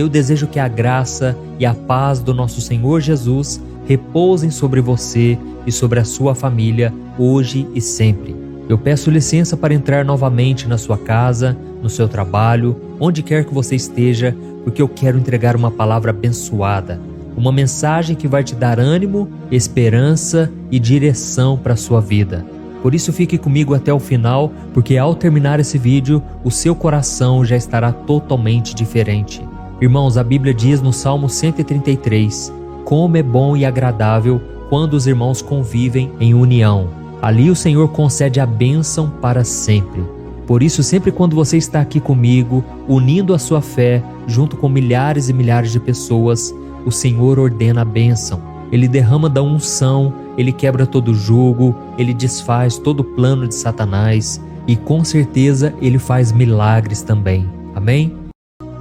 eu desejo que a graça e a paz do nosso Senhor Jesus repousem sobre você e sobre a sua família, hoje e sempre. Eu peço licença para entrar novamente na sua casa, no seu trabalho, onde quer que você esteja, porque eu quero entregar uma palavra abençoada, uma mensagem que vai te dar ânimo, esperança e direção para a sua vida. Por isso fique comigo até o final, porque ao terminar esse vídeo, o seu coração já estará totalmente diferente. Irmãos, a Bíblia diz no Salmo 133, como é bom e agradável quando os irmãos convivem em união. Ali o Senhor concede a bênção para sempre. Por isso, sempre quando você está aqui comigo, unindo a sua fé, junto com milhares e milhares de pessoas, o Senhor ordena a bênção. Ele derrama da unção, Ele quebra todo jugo, Ele desfaz todo plano de Satanás e com certeza Ele faz milagres também. Amém?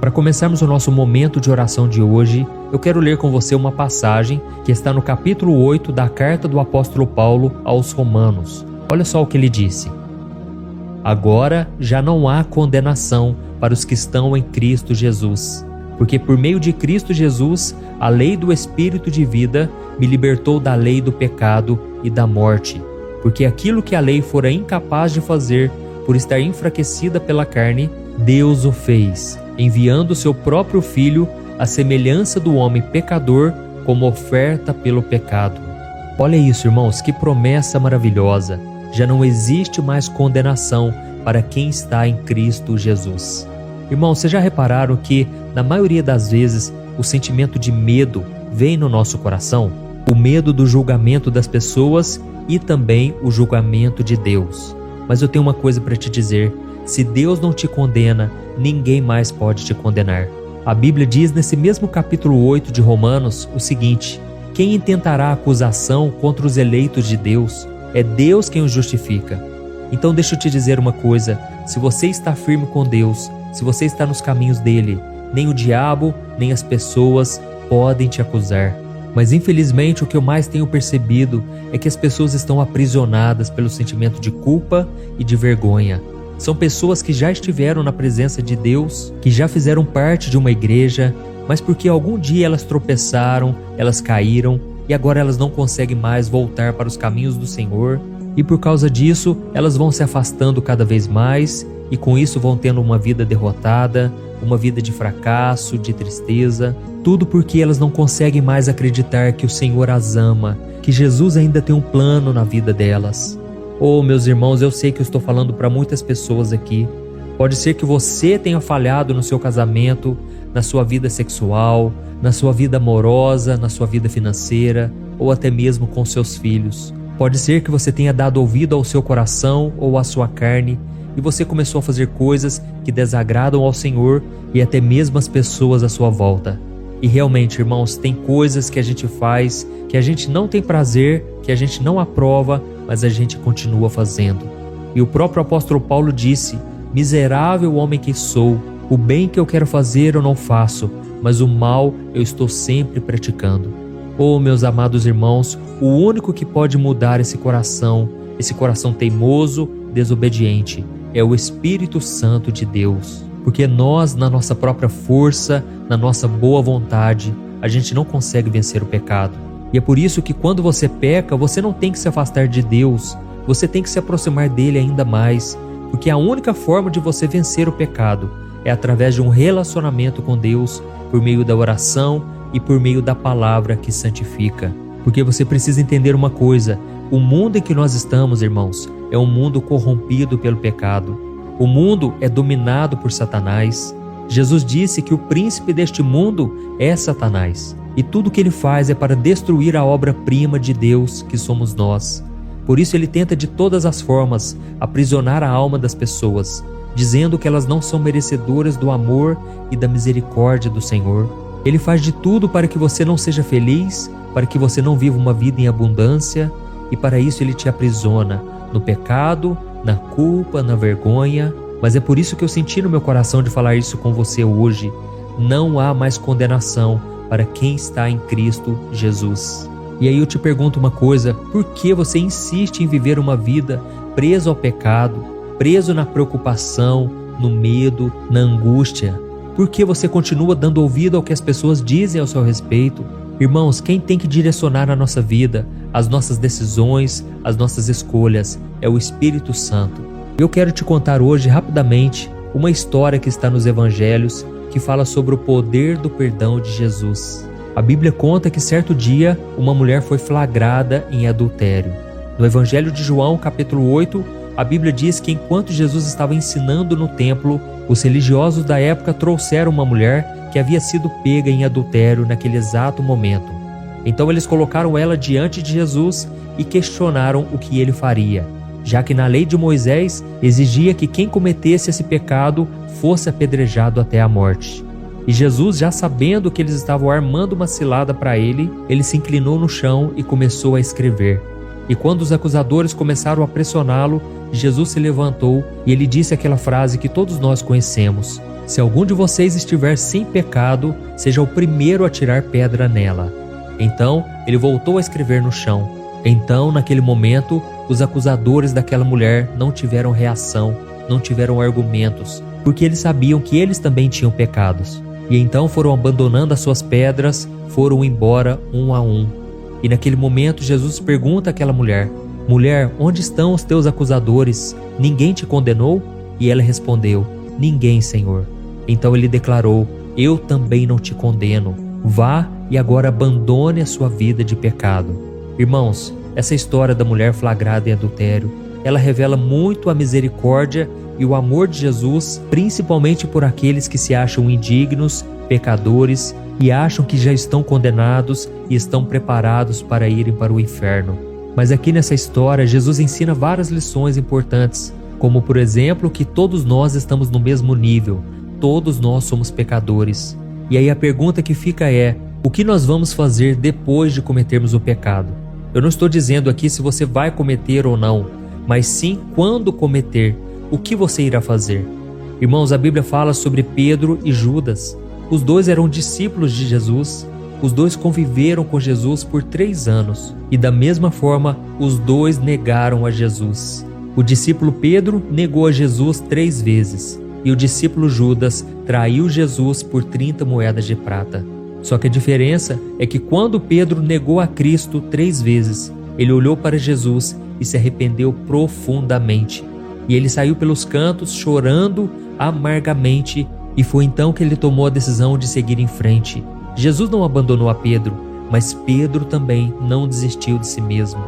Para começarmos o nosso momento de oração de hoje, eu quero ler com você uma passagem que está no capítulo 8 da carta do apóstolo Paulo aos Romanos. Olha só o que ele disse. Agora já não há condenação para os que estão em Cristo Jesus, porque por meio de Cristo Jesus, a lei do Espírito de vida me libertou da lei do pecado e da morte. Porque aquilo que a lei fora incapaz de fazer, por estar enfraquecida pela carne, Deus o fez, enviando o seu próprio Filho à semelhança do homem pecador como oferta pelo pecado. Olha isso, irmãos, que promessa maravilhosa! Já não existe mais condenação para quem está em Cristo Jesus. Irmãos, vocês já repararam que, na maioria das vezes, o sentimento de medo vem no nosso coração? O medo do julgamento das pessoas e também o julgamento de Deus. Mas eu tenho uma coisa para te dizer: se Deus não te condena, ninguém mais pode te condenar. A Bíblia diz nesse mesmo capítulo 8 de Romanos o seguinte: quem intentará acusação contra os eleitos de Deus? É Deus quem os justifica. Então deixa eu te dizer uma coisa: se você está firme com Deus, se você está nos caminhos dele, nem o diabo, nem as pessoas podem te acusar. Mas infelizmente o que eu mais tenho percebido é que as pessoas estão aprisionadas pelo sentimento de culpa e de vergonha. São pessoas que já estiveram na presença de Deus, que já fizeram parte de uma igreja, mas porque algum dia elas tropeçaram, elas caíram e agora elas não conseguem mais voltar para os caminhos do Senhor. E por causa disso, elas vão se afastando cada vez mais e com isso vão tendo uma vida derrotada, uma vida de fracasso, de tristeza. Tudo porque elas não conseguem mais acreditar que o Senhor as ama, que Jesus ainda tem um plano na vida delas. Oh, meus irmãos, eu sei que eu estou falando para muitas pessoas aqui. Pode ser que você tenha falhado no seu casamento, na sua vida sexual, na sua vida amorosa, na sua vida financeira ou até mesmo com seus filhos. Pode ser que você tenha dado ouvido ao seu coração ou à sua carne e você começou a fazer coisas que desagradam ao Senhor e até mesmo as pessoas à sua volta. E realmente, irmãos, tem coisas que a gente faz que a gente não tem prazer, que a gente não aprova, mas a gente continua fazendo. E o próprio apóstolo Paulo disse: miserável homem que sou, o bem que eu quero fazer eu não faço, mas o mal eu estou sempre praticando. Oh, meus amados irmãos, o único que pode mudar esse coração teimoso, desobediente, é o Espírito Santo de Deus. Porque nós, na nossa própria força, na nossa boa vontade, a gente não consegue vencer o pecado. E é por isso que quando você peca, você não tem que se afastar de Deus, você tem que se aproximar dele ainda mais, porque a única forma de você vencer o pecado é através de um relacionamento com Deus, por meio da oração e por meio da palavra que santifica. Porque você precisa entender uma coisa: o mundo em que nós estamos, irmãos, é um mundo corrompido pelo pecado. O mundo é dominado por Satanás. Jesus disse que o príncipe deste mundo é Satanás. E tudo que ele faz é para destruir a obra-prima de Deus, que somos nós. Por isso ele tenta de todas as formas aprisionar a alma das pessoas, dizendo que elas não são merecedoras do amor e da misericórdia do Senhor. Ele faz de tudo para que você não seja feliz, para que você não viva uma vida em abundância, e para isso ele te aprisiona no pecado, na culpa, na vergonha. Mas é por isso que eu senti no meu coração de falar isso com você hoje. Não há mais condenação para quem está em Cristo Jesus. E aí eu te pergunto uma coisa: por que você insiste em viver uma vida preso ao pecado, preso na preocupação, no medo, na angústia? por que você continua dando ouvido ao que as pessoas dizem ao seu respeito? Irmãos, quem tem que direcionar a nossa vida, as nossas decisões, as nossas escolhas, é o Espírito Santo. Eu quero te contar hoje, rapidamente, uma história que está nos Evangelhos, que fala sobre o poder do perdão de Jesus. A Bíblia conta que certo dia, uma mulher foi flagrada em adultério. No Evangelho de João, capítulo 8, a Bíblia diz que enquanto Jesus estava ensinando no templo, os religiosos da época trouxeram uma mulher que havia sido pega em adultério naquele exato momento. Então eles colocaram ela diante de Jesus e questionaram o que ele faria, já que na lei de Moisés exigia que quem cometesse esse pecado fosse apedrejado até a morte. E Jesus, já sabendo que eles estavam armando uma cilada para ele se inclinou no chão e começou a escrever. E quando os acusadores começaram a pressioná-lo, Jesus se levantou e ele disse aquela frase que todos nós conhecemos: se algum de vocês estiver sem pecado, seja o primeiro a tirar pedra nela. Então, ele voltou a escrever no chão. Então, naquele momento, os acusadores daquela mulher não tiveram reação, não tiveram argumentos, porque eles sabiam que eles também tinham pecados. E então foram abandonando as suas pedras, foram embora um a um. E naquele momento, Jesus pergunta àquela mulher: mulher, onde estão os teus acusadores? Ninguém te condenou? E ela respondeu: ninguém, Senhor. Então ele declarou: eu também não te condeno. Vá e agora abandone a sua vida de pecado. Irmãos, essa história da mulher flagrada em adultério, ela revela muito a misericórdia e o amor de Jesus, principalmente por aqueles que se acham indignos, pecadores e acham que já estão condenados e estão preparados para irem para o inferno. Mas aqui nessa história, Jesus ensina várias lições importantes, como por exemplo que todos nós estamos no mesmo nível, todos nós somos pecadores. E aí a pergunta que fica é: o que nós vamos fazer depois de cometermos o pecado? Eu não estou dizendo aqui se você vai cometer ou não, mas sim quando cometer, o que você irá fazer? Irmãos, a Bíblia fala sobre Pedro e Judas. Os dois eram discípulos de Jesus, os dois conviveram com Jesus por 3 anos e da mesma forma os dois negaram a Jesus. O discípulo Pedro negou a Jesus 3 vezes e o discípulo Judas traiu Jesus por 30 moedas de prata. Só que a diferença é que quando Pedro negou a Cristo 3 vezes, ele olhou para Jesus e se arrependeu profundamente. E ele saiu pelos cantos chorando amargamente, e foi então que ele tomou a decisão de seguir em frente. Jesus não abandonou a Pedro, mas Pedro também não desistiu de si mesmo.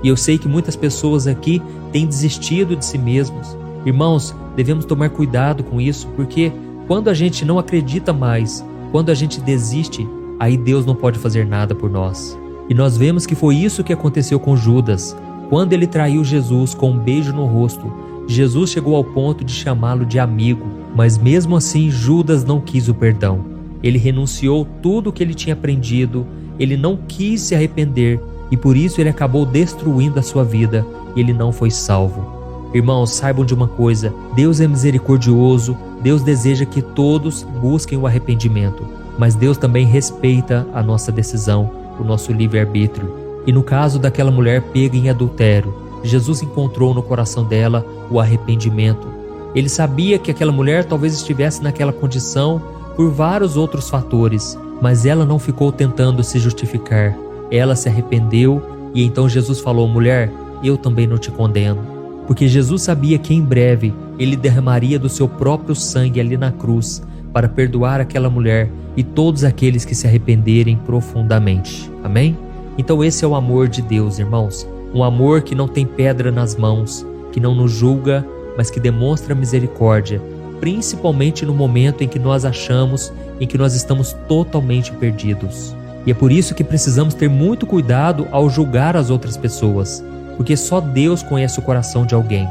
E eu sei que muitas pessoas aqui têm desistido de si mesmos. Irmãos, devemos tomar cuidado com isso, porque quando a gente não acredita mais, quando a gente desiste, aí Deus não pode fazer nada por nós. E nós vemos que foi isso que aconteceu com Judas. Quando ele traiu Jesus com um beijo no rosto, Jesus chegou ao ponto de chamá-lo de amigo, mas mesmo assim Judas não quis o perdão. Ele renunciou tudo o que ele tinha aprendido, ele não quis se arrepender e por isso ele acabou destruindo a sua vida e ele não foi salvo. Irmãos, saibam de uma coisa: Deus é misericordioso, Deus deseja que todos busquem o arrependimento, mas Deus também respeita a nossa decisão, o nosso livre-arbítrio. E no caso daquela mulher pega em adultério, Jesus encontrou no coração dela o arrependimento. Ele sabia que aquela mulher talvez estivesse naquela condição por vários outros fatores, mas ela não ficou tentando se justificar. Ela se arrependeu e então Jesus falou: mulher, eu também não te condeno. Porque Jesus sabia que em breve ele derramaria do seu próprio sangue ali na cruz para perdoar aquela mulher e todos aqueles que se arrependerem profundamente. Amém? Então esse é o amor de Deus, irmãos. Um amor que não tem pedra nas mãos, que não nos julga, mas que demonstra misericórdia, principalmente no momento em que nós achamos em que nós estamos totalmente perdidos. E é por isso que precisamos ter muito cuidado ao julgar as outras pessoas, porque só Deus conhece o coração de alguém.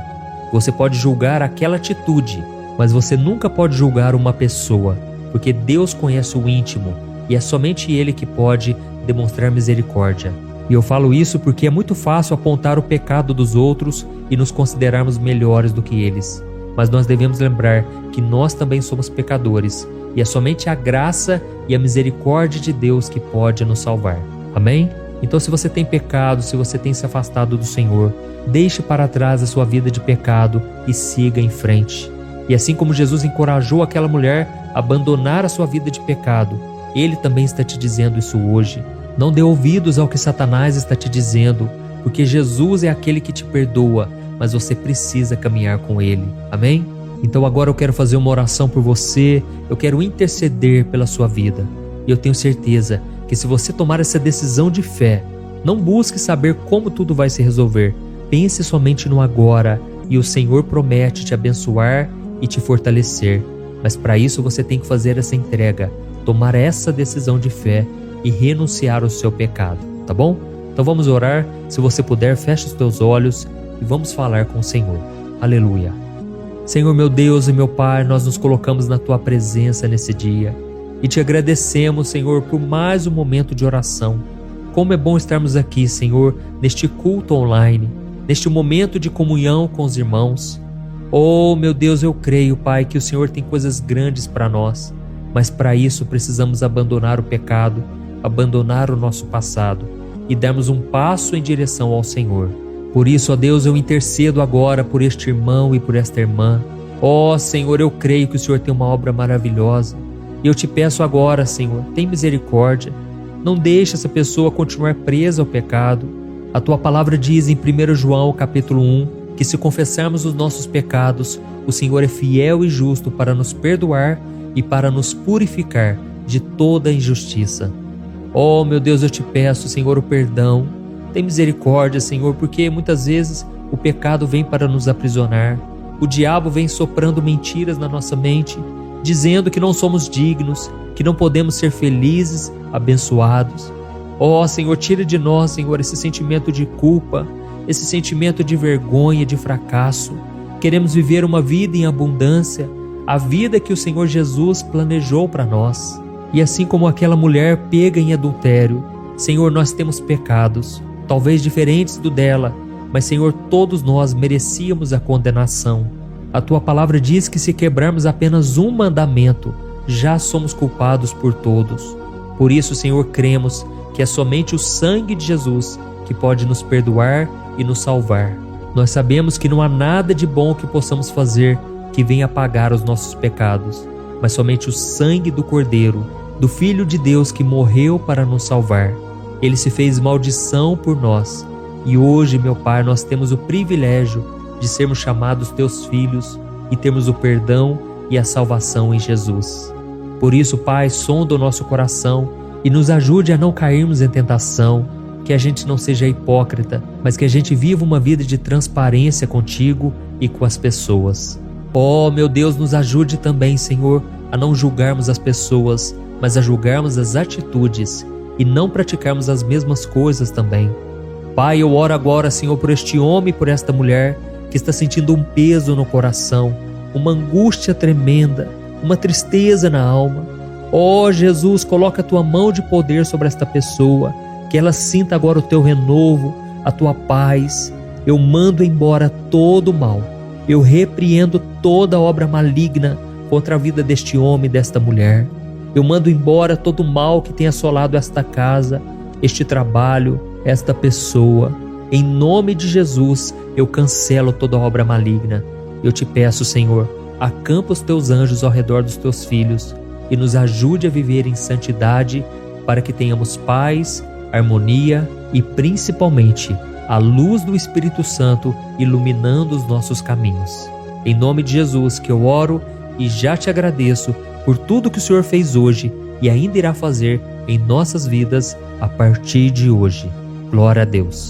Você pode julgar aquela atitude, mas você nunca pode julgar uma pessoa, porque Deus conhece o íntimo e é somente Ele que pode demonstrar misericórdia. E eu falo isso porque é muito fácil apontar o pecado dos outros e nos considerarmos melhores do que eles. Mas nós devemos lembrar que nós também somos pecadores e é somente a graça e a misericórdia de Deus que pode nos salvar. Amém? Então, se você tem pecado, se você tem se afastado do Senhor, deixe para trás a sua vida de pecado e siga em frente. E assim como Jesus encorajou aquela mulher a abandonar a sua vida de pecado, Ele também está te dizendo isso hoje. Não dê ouvidos ao que Satanás está te dizendo, porque Jesus é aquele que te perdoa, mas você precisa caminhar com Ele. Amém? Então agora eu quero fazer uma oração por você, eu quero interceder pela sua vida. E eu tenho certeza que se você tomar essa decisão de fé, não busque saber como tudo vai se resolver. Pense somente no agora e o Senhor promete te abençoar e te fortalecer. Mas para isso você tem que fazer essa entrega, tomar essa decisão de fé e renunciar ao seu pecado, tá bom? Então vamos orar. Se você puder, feche os teus olhos e vamos falar com o Senhor. Aleluia. Senhor meu Deus e meu Pai, nós nos colocamos na Tua presença nesse dia e te agradecemos, Senhor, por mais um momento de oração. Como é bom estarmos aqui, Senhor, neste culto online, neste momento de comunhão com os irmãos. Oh, meu Deus, eu creio, Pai, que o Senhor tem coisas grandes para nós, mas para isso precisamos abandonar o pecado, abandonar o nosso passado e darmos um passo em direção ao Senhor. Por isso, ó Deus, eu intercedo agora por este irmão e por esta irmã. Ó Senhor, eu creio que o Senhor tem uma obra maravilhosa. E eu te peço agora, Senhor, tem misericórdia. Não deixe essa pessoa continuar presa ao pecado. A Tua palavra diz em 1 João capítulo 1, que se confessarmos os nossos pecados, o Senhor é fiel e justo para nos perdoar e para nos purificar de toda injustiça. Oh, meu Deus, eu te peço, Senhor, o perdão. Tem misericórdia, Senhor, porque muitas vezes o pecado vem para nos aprisionar. O diabo vem soprando mentiras na nossa mente, dizendo que não somos dignos, que não podemos ser felizes, abençoados. Oh, Senhor, tira de nós, Senhor, esse sentimento de culpa, esse sentimento de vergonha, de fracasso. Queremos viver uma vida em abundância, a vida que o Senhor Jesus planejou para nós. E assim como aquela mulher pega em adultério, Senhor, nós temos pecados, talvez diferentes do dela, mas, Senhor, todos nós merecíamos a condenação. A Tua palavra diz que se quebrarmos apenas um mandamento, já somos culpados por todos. Por isso, Senhor, cremos que é somente o sangue de Jesus que pode nos perdoar e nos salvar. Nós sabemos que não há nada de bom que possamos fazer que venha apagar os nossos pecados, mas somente o sangue do Cordeiro, do Filho de Deus que morreu para nos salvar. Ele se fez maldição por nós e hoje, meu Pai, nós temos o privilégio de sermos chamados Teus filhos e termos o perdão e a salvação em Jesus. Por isso, Pai, sonda o nosso coração e nos ajude a não cairmos em tentação, que a gente não seja hipócrita, mas que a gente viva uma vida de transparência contigo e com as pessoas. Oh, meu Deus, nos ajude também, Senhor, a não julgarmos as pessoas, mas a julgarmos as atitudes e não praticarmos as mesmas coisas também. Pai, eu oro agora, Senhor, por este homem e por esta mulher que está sentindo um peso no coração, uma angústia tremenda, uma tristeza na alma. Oh, Jesus, coloca a Tua mão de poder sobre esta pessoa, que ela sinta agora o Teu renovo, a Tua paz. Eu mando embora todo o mal. Eu repreendo toda obra maligna contra a vida deste homem e desta mulher. Eu mando embora todo o mal que tem assolado esta casa, este trabalho, esta pessoa. Em nome de Jesus, eu cancelo toda obra maligna. Eu te peço, Senhor, acampa os Teus anjos ao redor dos Teus filhos e nos ajude a viver em santidade para que tenhamos paz, harmonia e, principalmente, a luz do Espírito Santo iluminando os nossos caminhos. Em nome de Jesus que eu oro e já te agradeço por tudo que o Senhor fez hoje e ainda irá fazer em nossas vidas a partir de hoje. Glória a Deus.